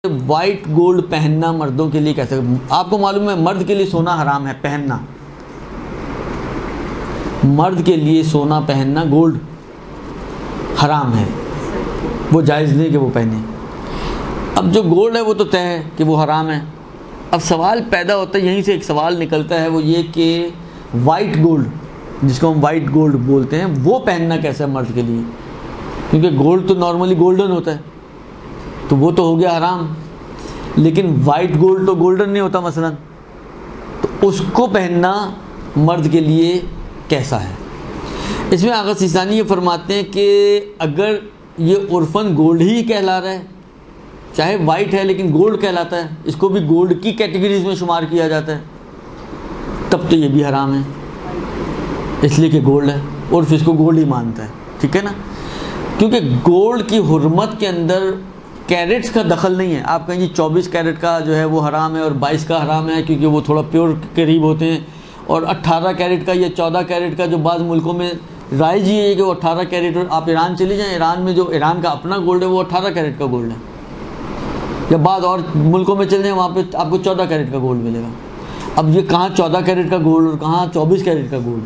White gold पहनना मर्दों के लिए कैसे? आपको मालूम है मर्द के लिए सोना हराम है पहनना, मर्द के लिए सोना पहनना गोल्ड हराम है, वो जायज़ नहीं कि वो पहने। अब जो गोल्ड है वो तो तय है कि वो हराम है। अब सवाल पैदा होता है, यहीं से एक सवाल निकलता है, वो ये कि वाइट गोल्ड, जिसको हम वाइट गोल्ड बोलते हैं, वो पहनना कैसा है मर्द के लिए? क्योंकि गोल्ड तो नॉर्मली गोल्डन होता है, तो वो तो हो गया हराम, लेकिन वाइट गोल्ड तो गोल्डन नहीं होता मसलन, तो उसको पहनना मर्द के लिए कैसा है? इसमें आगा सिस्तानी ये फरमाते हैं कि अगर ये उर्फन गोल्ड ही कहला रहा है, चाहे वाइट है लेकिन गोल्ड कहलाता है, इसको भी गोल्ड की कैटेगरीज में शुमार किया जाता है, तब तो ये भी हराम है, इसलिए कि गोल्ड है, उर्फ इसको गोल्ड ही मानता है, ठीक है ना? क्योंकि गोल्ड की हुर्मत के अंदर कैरेट्स का दखल नहीं है। आप कहेंगे 24 कैरेट का जो है वो हराम है और 22 का हराम है क्योंकि वो थोड़ा प्योर करीब होते हैं, और 18 कैरेट का या 14 कैरेट का जो बाज़ मुल्कों में राइज ये है कि वो 18 कैरेट, और आप ईरान चले जाएँ, ईरान में जो ईरान का अपना गोल्ड है वो 18 कैरेट का गोल्ड है, या बाद और मुल्कों में चले जाएँ वहाँ पे आपको 14 कैरेट का गोल्ड मिलेगा। अब ये कहाँ 14 कैरेट का गोल्ड और कहाँ 24 कैरेट का गोल्ड,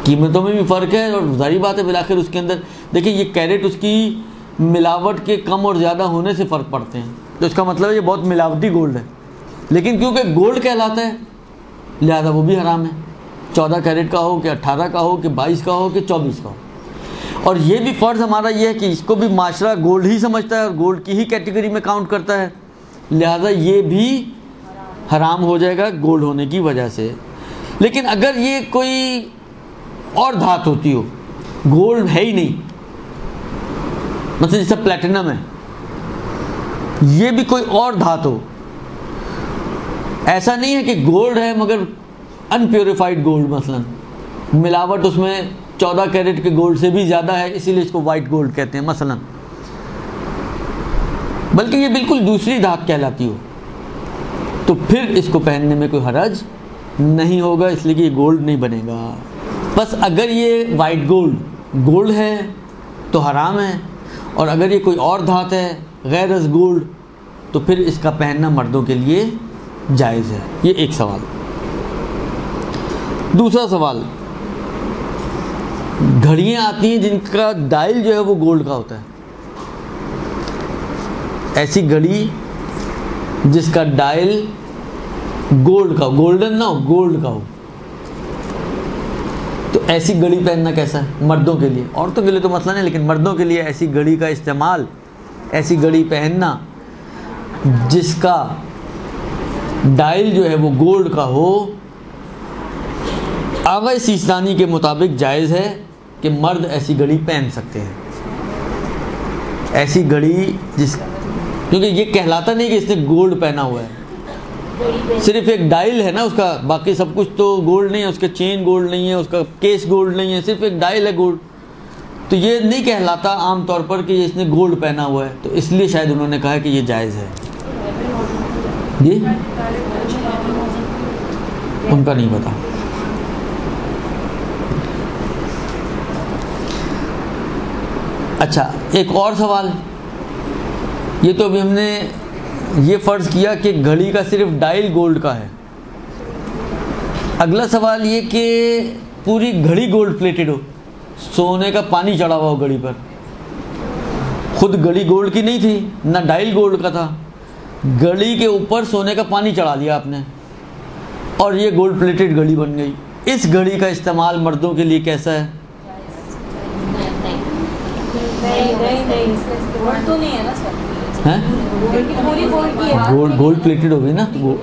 कीमतों में भी फ़र्क है, और जाहिर बात है बिलाखिर उसके अंदर देखिए ये कैरेट उसकी मिलावट के कम और ज़्यादा होने से फ़र्क पड़ते हैं, तो इसका मतलब है ये बहुत मिलावटी गोल्ड है, लेकिन क्योंकि गोल्ड कहलाता है लिहाजा वो भी हराम है, 14 कैरेट का हो कि 18 का हो कि 22 का हो कि 24 का हो। और ये भी फ़र्ज़ हमारा ये है कि इसको भी माशरा गोल्ड ही समझता है और गोल्ड की ही कैटेगरी में काउंट करता है, लिहाजा ये भी हराम हो जाएगा गोल्ड होने की वजह से। लेकिन अगर ये कोई और धात होती हो, गोल्ड है ही नहीं, मतलब जैसे प्लेटिनम है, ये भी कोई और धात हो, ऐसा नहीं है कि गोल्ड है मगर अनप्योरीफाइड गोल्ड, मसलन मिलावट उसमें 14 कैरेट के गोल्ड से भी ज़्यादा है, इसीलिए इसको वाइट गोल्ड कहते हैं मसलन, बल्कि ये बिल्कुल दूसरी धात कहलाती हो, तो फिर इसको पहनने में कोई हरज नहीं होगा, इसलिए कि ये गोल्ड नहीं बनेगा। बस अगर ये वाइट गोल्ड है तो हराम है, और अगर ये कोई और धात है गैर अज़ गोल्ड तो फिर इसका पहनना मर्दों के लिए जायज़ है। ये एक सवाल। दूसरा सवाल, घड़ियाँ आती हैं जिनका डायल जो है वो गोल्ड का होता है, ऐसी घड़ी जिसका डायल गोल्ड का, गोल्डन ना हो, गोल्ड का हो, तो ऐसी घड़ी पहनना कैसा है मर्दों के लिए? औरतों के लिए तो मसला नहीं, लेकिन मर्दों के लिए ऐसी घड़ी का इस्तेमाल, ऐसी घड़ी पहनना जिसका डायल जो है वो गोल्ड का हो, आगा सिस्तानी के मुताबिक जायज़ है कि मर्द ऐसी घड़ी पहन सकते हैं। ऐसी घड़ी क्योंकि ये कहलाता नहीं कि इसने गोल्ड पहना हुआ है, सिर्फ एक डायल है ना उसका, बाकी सब कुछ तो गोल्ड नहीं है, उसका चेन गोल्ड नहीं है, उसका केस गोल्ड नहीं है, सिर्फ एक डायल है गोल्ड, तो ये नहीं कहलाता आम तौर पर कि इसने गोल्ड पहना हुआ है, तो इसलिए शायद उन्होंने कहा कि ये जायज़ है। जी उनका नहीं पता। अच्छा, एक और सवाल, ये तो अभी हमने ये फ़र्ज़ किया कि घड़ी का सिर्फ डायल गोल्ड का है। अगला सवाल ये कि पूरी घड़ी गोल्ड प्लेटेड हो, सोने का पानी चढ़ा हुआ हो घड़ी पर, खुद घड़ी गोल्ड की नहीं थी ना डायल गोल्ड का था, घड़ी के ऊपर सोने का पानी चढ़ा दिया आपने और ये गोल्ड प्लेटेड घड़ी बन गई। इस घड़ी का इस्तेमाल मर्दों के लिए कैसा है? गोल्ड तो नहीं है ना सर, हैं? गोल्ड प्लेटेड हो गई ना, वो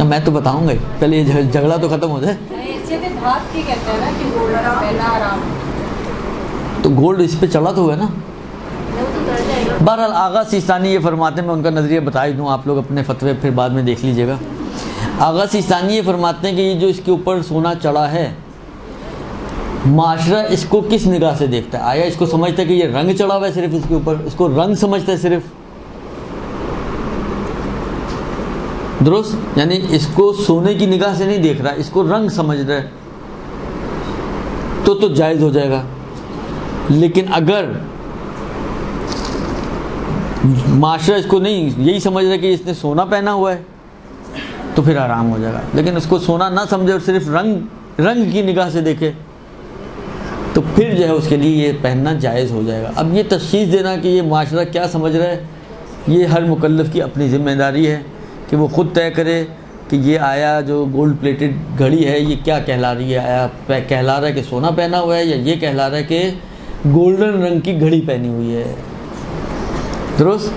मैं तो बताऊंगा ही, पहले ये झगड़ा तो ख़त्म हो जाए। तो गोल्ड इस पे चढ़ा तो हुआ ना। बहरहाल आगा सिस्तानी ये फरमाते हैं, मैं उनका नज़रिया बता ही दूँ, आप लोग अपने फतवे फिर बाद में देख लीजिएगा। आगा सिस्तानी ये फरमाते हैं कि ये जो इसके ऊपर सोना चढ़ा है, माशरा इसको किस निगाह से देखता है? आया इसको समझता है कि ये रंग चढ़ा हुआ है सिर्फ इसके ऊपर, इसको रंग समझता है सिर्फ, दुरुस्त, यानी इसको सोने की निगाह से नहीं देख रहा, इसको रंग समझ रहा है, तो जायज़ हो जाएगा। लेकिन अगर माशरा इसको नहीं यही समझ रहा है कि इसने सोना पहना हुआ है तो फिर हराम हो जाएगा, लेकिन उसको सोना ना समझे और सिर्फ रंग की निगाह से देखे तो फिर जो है उसके लिए ये पहनना जायज़ हो जाएगा। अब ये तशख़ीस देना कि ये माशरा क्या समझ रहा है, ये हर मुकल्लफ़ की अपनी ज़िम्मेदारी है कि वो ख़ुद तय करे कि ये आया जो गोल्ड प्लेटेड घड़ी है ये क्या कहला रही है। आया कहला रहा है कि सोना पहना हुआ है, या ये कहला रहा है कि गोल्डन रंग की घड़ी पहनी हुई है। दुरुस्त।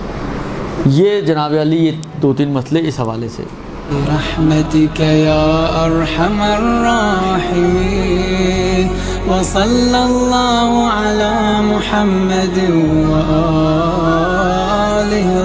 ये जनाब अली ये 2-3 मसले इस हवाले से। रहमतिक या अरहमर राहिमीन व सल्लल्लाहु अला मुहम्मद व आलिहि